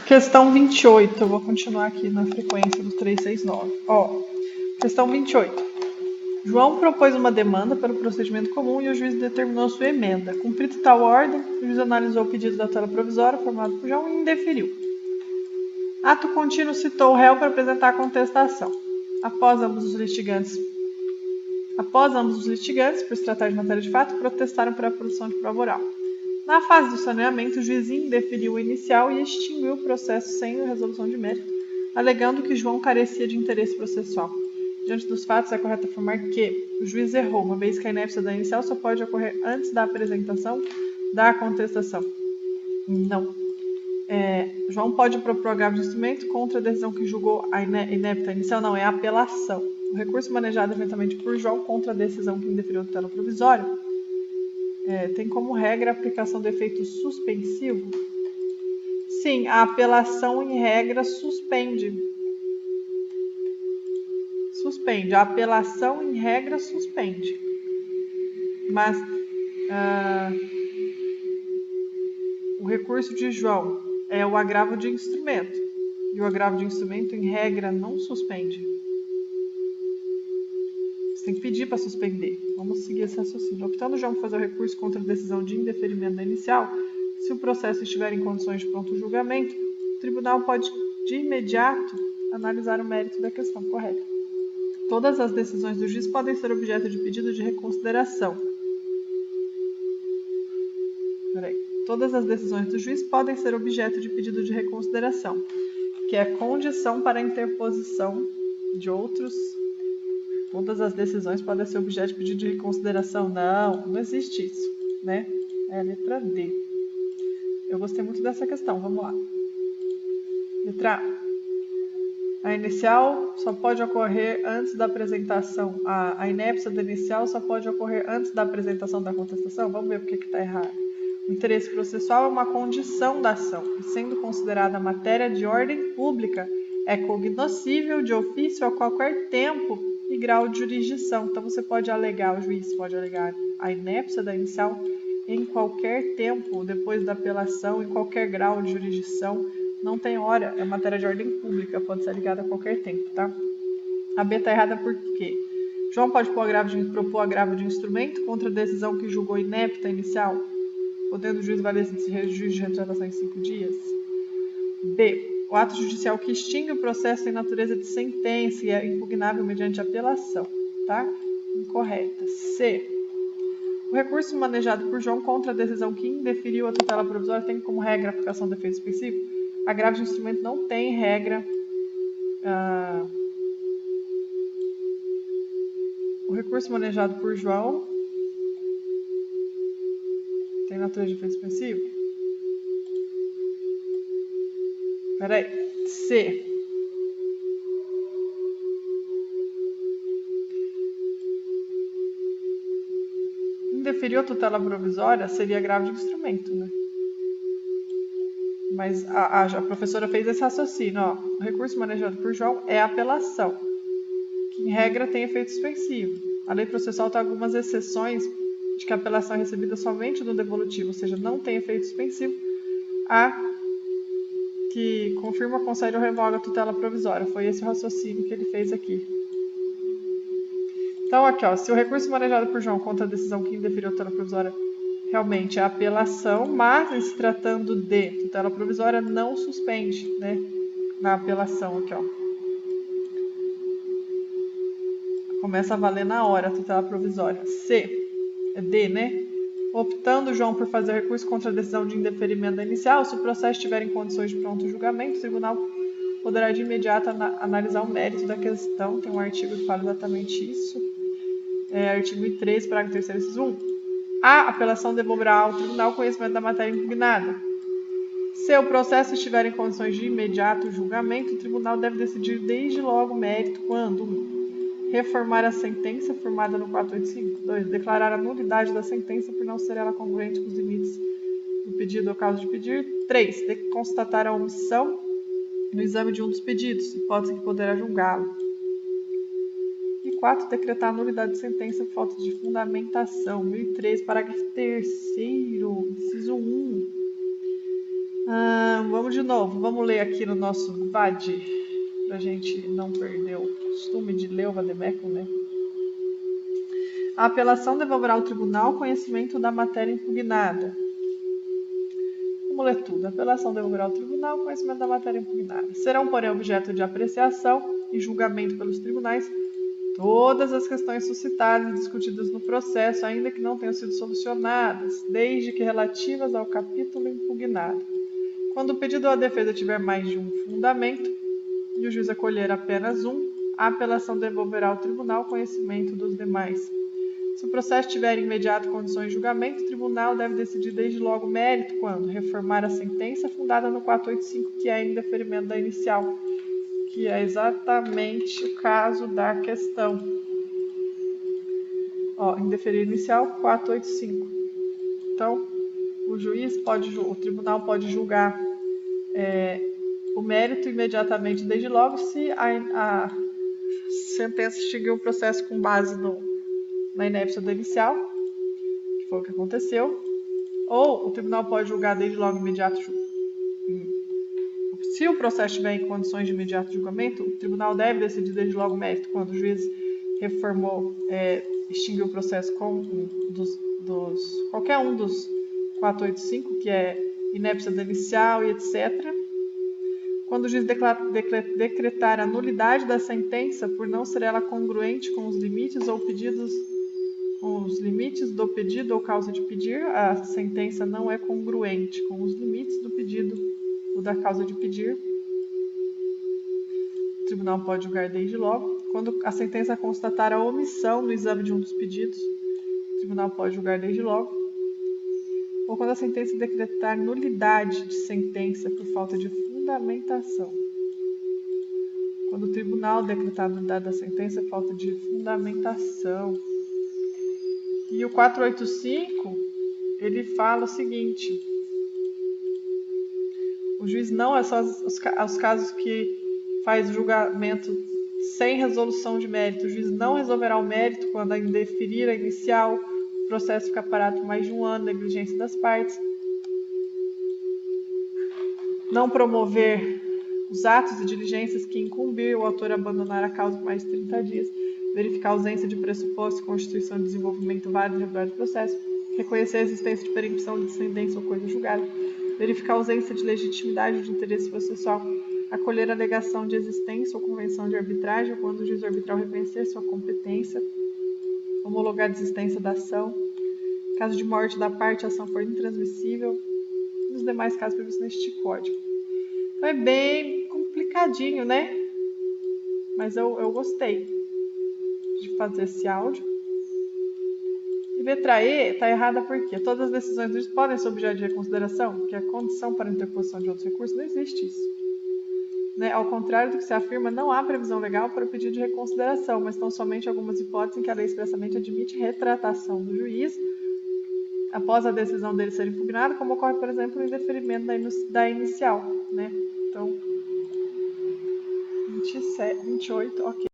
Questão 28, eu vou continuar aqui na frequência do 369. Questão 28. João propôs uma demanda para o procedimento comum e o juiz determinou sua emenda. Cumprida tal ordem, o juiz analisou o pedido da tutela provisória formado por João e indeferiu. Ato contínuo citou o réu para apresentar a contestação. Após ambos os litigantes, por se tratar de matéria de fato, protestaram para a produção de prova oral. Na fase do saneamento, o juiz indeferiu o inicial e extinguiu o processo sem resolução de mérito, alegando que João carecia de interesse processual. Diante dos fatos, é correto afirmar que o juiz errou, uma vez que a inépcia da inicial só pode ocorrer antes da apresentação da contestação. Não. João pode propor agravo de instrumento contra a decisão que julgou a inépcia inicial, não, é a apelação. O recurso manejado eventualmente por João contra a decisão que indeferiu a tutela provisória tem como regra a aplicação do efeito suspensivo? Sim, a apelação em regra suspende. A apelação em regra suspende. Mas o recurso de João é o agravo de instrumento. E o agravo de instrumento em regra não suspende. Você tem que pedir para suspender. Vamos seguir esse raciocínio. Optando João por fazer o recurso contra a decisão de indeferimento da inicial, se o processo estiver em condições de pronto julgamento, o tribunal pode, de imediato, analisar o mérito da questão correta. Todas as decisões do juiz podem ser objeto de pedido de reconsideração. Todas as decisões do juiz podem ser objeto de pedido de reconsideração, que é condição para a interposição de outros. Todas as decisões podem ser objeto de pedido de reconsideração. Não existe isso, né? É a letra D. Eu gostei muito dessa questão, vamos lá. Letra A. A inicial só pode ocorrer antes da apresentação. A inépcia da inicial só pode ocorrer antes da apresentação da contestação? Vamos ver por que está errado. O interesse processual é uma condição da ação, e sendo considerada matéria de ordem pública, é cognoscível de ofício a qualquer tempo e grau de jurisdição. Então, você pode alegar, o juiz pode alegar a inépcia da inicial em qualquer tempo, depois da apelação, em qualquer grau de jurisdição. Não tem hora, é matéria de ordem pública, pode ser ligada a qualquer tempo, tá? A B está errada por quê? João pode propor agravo de instrumento contra a decisão que julgou inépta inicial, podendo o juiz valer esse juízo de retratação em 5 dias? B. O ato judicial que extingue o processo tem natureza de sentença e é impugnável mediante apelação, tá? Incorreta. C. O recurso manejado por João contra a decisão que indeferiu a tutela provisória tem como regra a aplicação do efeito específico? Agravo de instrumento não tem regra. O recurso manejado por João tem natureza de efeito específico? C. Indeferiu a tutela provisória seria agravo de instrumento, né? Mas a professora fez esse raciocínio, ó. O recurso manejado por João é a apelação, que em regra tem efeito suspensivo. A lei processual tem algumas exceções de que a apelação é recebida somente no devolutivo, ou seja, não tem efeito suspensivo. A que confirma, concede ou revoga a tutela provisória. Foi esse o raciocínio que ele fez aqui. Então, aqui, ó, se o recurso manejado por João contra a decisão que indeferiu a tutela provisória realmente é a apelação, mas em se tratando de tutela provisória não suspende, né? Na apelação aqui, ó. Começa a valer na hora a tutela provisória. C. É D, né? Optando João por fazer recurso contra a decisão de indeferimento da inicial, se o processo estiver em condições de pronto julgamento, o tribunal poderá de imediato analisar o mérito da questão. Tem um artigo que fala exatamente isso. Artigo 3, parágrafo 3º, inciso 1. A apelação devolverá ao tribunal conhecimento da matéria impugnada. Se o processo estiver em condições de imediato julgamento, o tribunal deve decidir desde logo o mérito quando 1. Reformar a sentença firmada no 485. 2. Declarar a nulidade da sentença por não ser ela congruente com os limites do pedido ou caso de pedir. 3. Constatar a omissão no exame de um dos pedidos, hipótese que poderá julgá-lo. E 4. Decretar a nulidade de sentença por falta de fundamentação. 1003, parágrafo 3º, inciso 1. Vamos de novo, vamos ler aqui no nosso VAD, para a gente não perder o costume de ler o vademecum, né? A apelação devolverá ao tribunal conhecimento da matéria impugnada. Vamos ler tudo. A apelação devolverá ao tribunal conhecimento da matéria impugnada. Serão, porém, objeto de apreciação e julgamento pelos tribunais todas as questões suscitadas e discutidas no processo, ainda que não tenham sido solucionadas, desde que relativas ao capítulo impugnado. Quando o pedido ou a defesa tiver mais de um fundamento e o juiz acolher apenas um, a apelação devolverá ao tribunal conhecimento dos demais. Se o processo tiver imediato condições de julgamento, o tribunal deve decidir desde logo o mérito quando reformar a sentença fundada no 485, que é indeferimento da inicial, que é exatamente o caso da questão. Indeferir inicial 485. Então, o tribunal pode julgar o mérito imediatamente desde logo se a sentença extinguiu o processo com base na inépcia do inicial, que foi o que aconteceu, ou o tribunal pode julgar desde logo imediato. Se o processo estiver em condições de imediato julgamento, o tribunal deve decidir desde logo o mérito quando o juiz reformou, extinguiu o processo com qualquer um dos 485, que é inépcia da inicial e etc. Quando o juiz decretar a nulidade da sentença por não ser ela congruente com os limites ou pedidos, com os limites do pedido ou causa de pedir, a sentença não é congruente com os limites do pedido ou da causa de pedir, o tribunal pode julgar desde logo. Quando a sentença constatar a omissão no exame de um dos pedidos, o tribunal pode julgar desde logo. Ou quando a sentença decretar nulidade de sentença por falta de fundamentação. Quando o tribunal decretar a nulidade da sentença por falta de fundamentação. E o 485, ele fala o seguinte: o juiz não é só os casos que faz julgamento sem resolução de mérito. O juiz não resolverá o mérito quando indeferir a inicial, o processo ficar parado por mais de um ano, negligência das partes. Não promover os atos e diligências que incumbir o autor a abandonar a causa por mais de 30 dias. Verificar a ausência de pressuposto, constituição e desenvolvimento válido e regular do processo. Reconhecer a existência de perempção de descendência ou coisa julgada. Verificar a ausência de legitimidade de interesse processual. Acolher a alegação de existência ou convenção de arbitragem quando o juiz arbitral reconhecer sua competência. Homologar a desistência da ação. Caso de morte da parte, a ação for intransmissível. E os demais casos previstos neste código. Então é bem complicadinho, né? Mas eu gostei de fazer esse áudio. E letra E está errada porque todas as decisões do juiz podem ser objeto de reconsideração, que é a condição para a interposição de outros recursos. Não existe isso. Né? Ao contrário do que se afirma, não há previsão legal para o pedido de reconsideração, mas estão somente algumas hipóteses em que a lei expressamente admite retratação do juiz após a decisão dele ser impugnada, como ocorre, por exemplo, o indeferimento da inicial. Né? Então, 27, 28, ok.